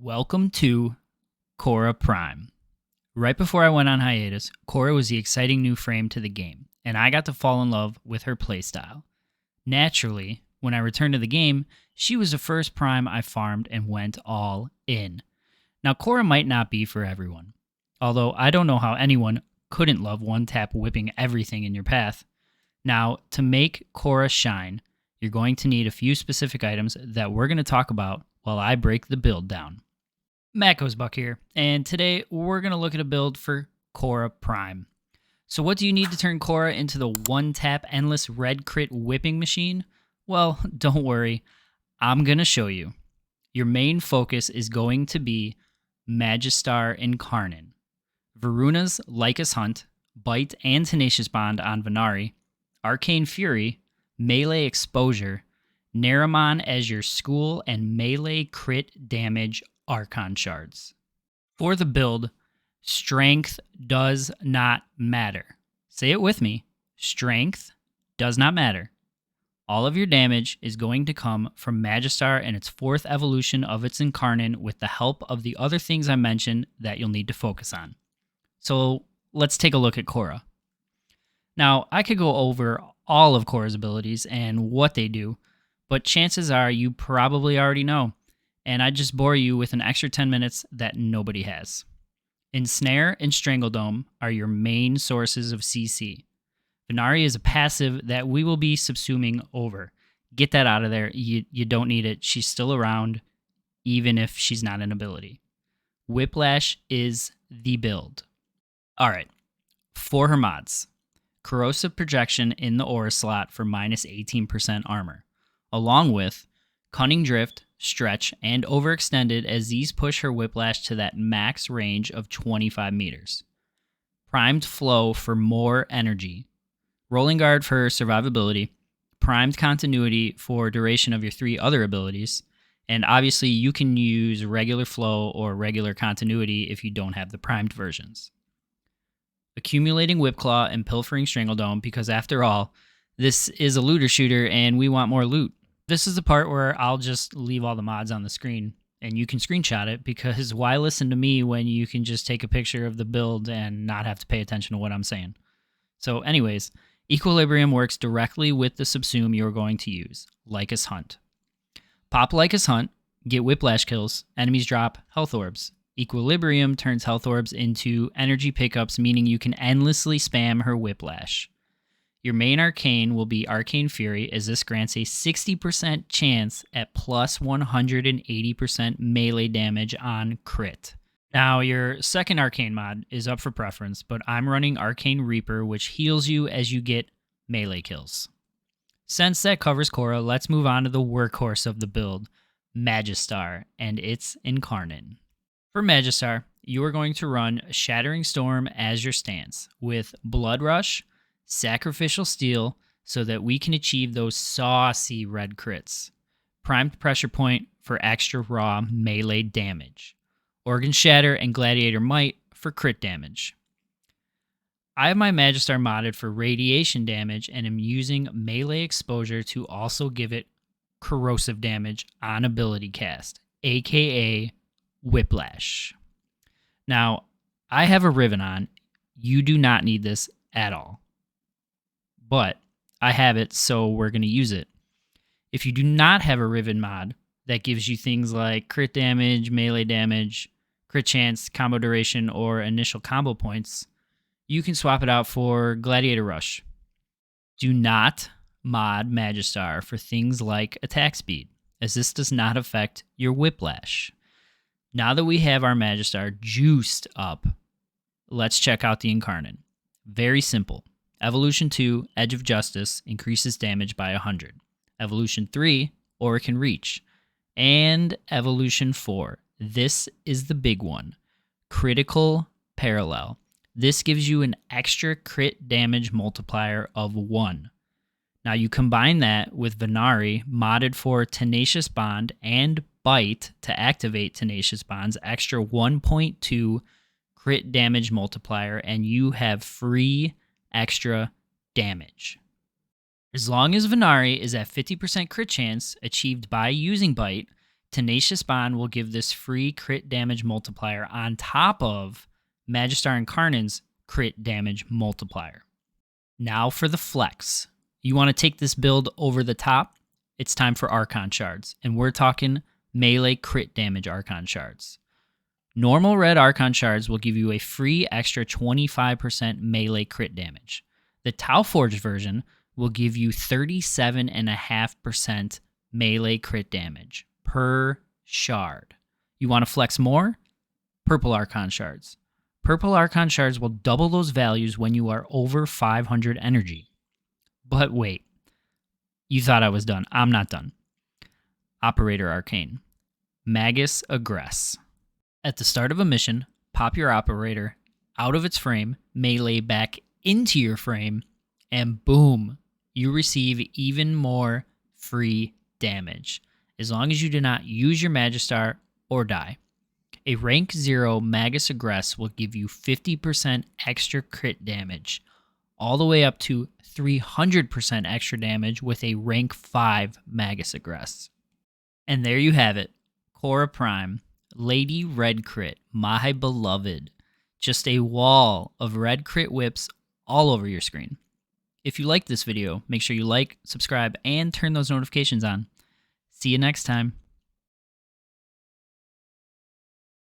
Welcome to Khora Prime. Right before I went on hiatus, Khora was the exciting new frame to the game, and I got to fall in love with her playstyle. Naturally, when I returned to the game, she was the first Prime I farmed and went all in. Now, Khora might not be for everyone, although I don't know how anyone couldn't love one-tap whipping everything in your path. Now, to make Khora shine, you're going to need a few specific items that we're going to talk about while I break the build down. Buck here, and today we're going to look at a build for Khora Prime. So what do you need to turn Khora into the one-tap endless red crit whipping machine? Well, don't worry, I'm going to show you. Your main focus is going to be Magistar Incarnon, Voruna's Lycath Hunt, Bite and Tenacious Bond on Venari, Arcane Fury, Melee Exposure, NARAMON as your school, and melee crit damage Archon Shards. For the build, strength does not matter. Say it with me. Strength does not matter. All of your damage is going to come from Magistar and its fourth evolution of its Incarnon with the help of the other things I mentioned that you'll need to focus on. So let's take a look at Khora. Now, I could go over all of Khora's abilities and what they do, but chances are you probably already know, and I just bore you with an extra 10 minutes that nobody has. Ensnare and Strangledome are your main sources of CC. Venari is a passive that we will be subsuming over. Get that out of there. You don't need it. She's still around, even if she's not an ability. Whiplash is the build. Alright, for her mods. Corrosive Projection in the aura slot for minus 18% armor, along with Cunning Drift, Stretch, and Overextended as these push her Whiplash to that max range of 25 meters. Primed Flow for more energy. Rolling Guard for survivability. Primed Continuity for duration of your three other abilities. And obviously you can use regular flow or regular continuity if you don't have the primed versions. Accumulating Whipclaw and Pilfering Strangledome because after all, this is a looter shooter and we want more loot. This is the part where I'll just leave all the mods on the screen and you can screenshot it because why listen to me when you can just take a picture of the build and not have to pay attention to what I'm saying. So anyways, Equilibrium works directly with the subsume you're going to use, Lycath Hunt. Pop Lycath Hunt, get Whiplash kills, enemies drop health orbs. Equilibrium turns health orbs into energy pickups, meaning you can endlessly spam her Whiplash. Your main arcane will be Arcane Fury, as this grants a 60% chance at plus 180% melee damage on crit. Now, your second arcane mod is up for preference, but I'm running Arcane Reaper, which heals you as you get melee kills. Since that covers Khora, let's move on to the workhorse of the build, Magistar and its Incarnon. For Magistar, you are going to run Shattering Storm as your stance, with Blood Rush, Sacrificial Steel, so that we can achieve those saucy red crits. Primed Pressure Point for extra raw melee damage. Organ Shatter and Gladiator Might for crit damage. I have my Magistar modded for radiation damage and am using melee exposure to also give it corrosive damage on ability cast, aka Whiplash. Now, I have a Riven on. You do not need this at all. But I have it, so we're going to use it. If you do not have a Riven mod that gives you things like crit damage, melee damage, crit chance, combo duration, or initial combo points, you can swap it out for Gladiator Rush. Do not mod Magistar for things like attack speed, as this does not affect your Whiplash. Now that we have our Magistar juiced up, let's check out the Incarnon. Very simple. Evolution 2, Edge of Justice, increases damage by 100. Evolution 3, Oricon Reach. And Evolution 4, this is the big one, Critical Parallel. This gives you an extra crit damage multiplier of 1. Now you combine that with Venari, modded for Tenacious Bond and Bite to activate Tenacious Bond's extra 1.2 crit damage multiplier, and you have free extra damage. As long as Venari is at 50% crit chance achieved by using Bite, Tenacious Bond will give this free crit damage multiplier on top of Magistar Incarnon's crit damage multiplier. Now for the flex. You want to take this build over the top? It's time for Archon Shards, and we're talking melee crit damage Archon Shards. Normal red Archon Shards will give you a free extra 25% melee crit damage. The Tau Forged version will give you 37.5% melee crit damage per shard. You want to flex more? Purple Archon Shards. Purple Archon Shards will double those values when you are over 500 energy. But wait, you thought I was done. I'm not done. Operator Arcane. Magus Aggress. At the start of a mission, pop your operator out of its frame, melee back into your frame, and boom, you receive even more free damage, as long as you do not use your Magistar or die. A rank 0 Magus Aggress will give you 50% extra crit damage, all the way up to 300% extra damage with a rank 5 Magus Aggress. And there you have it, Khora Prime, Lady Red Crit, my beloved. Just a wall of red crit whips all over your screen. If you liked this video, make sure you like, subscribe, and turn those notifications on. See you next time.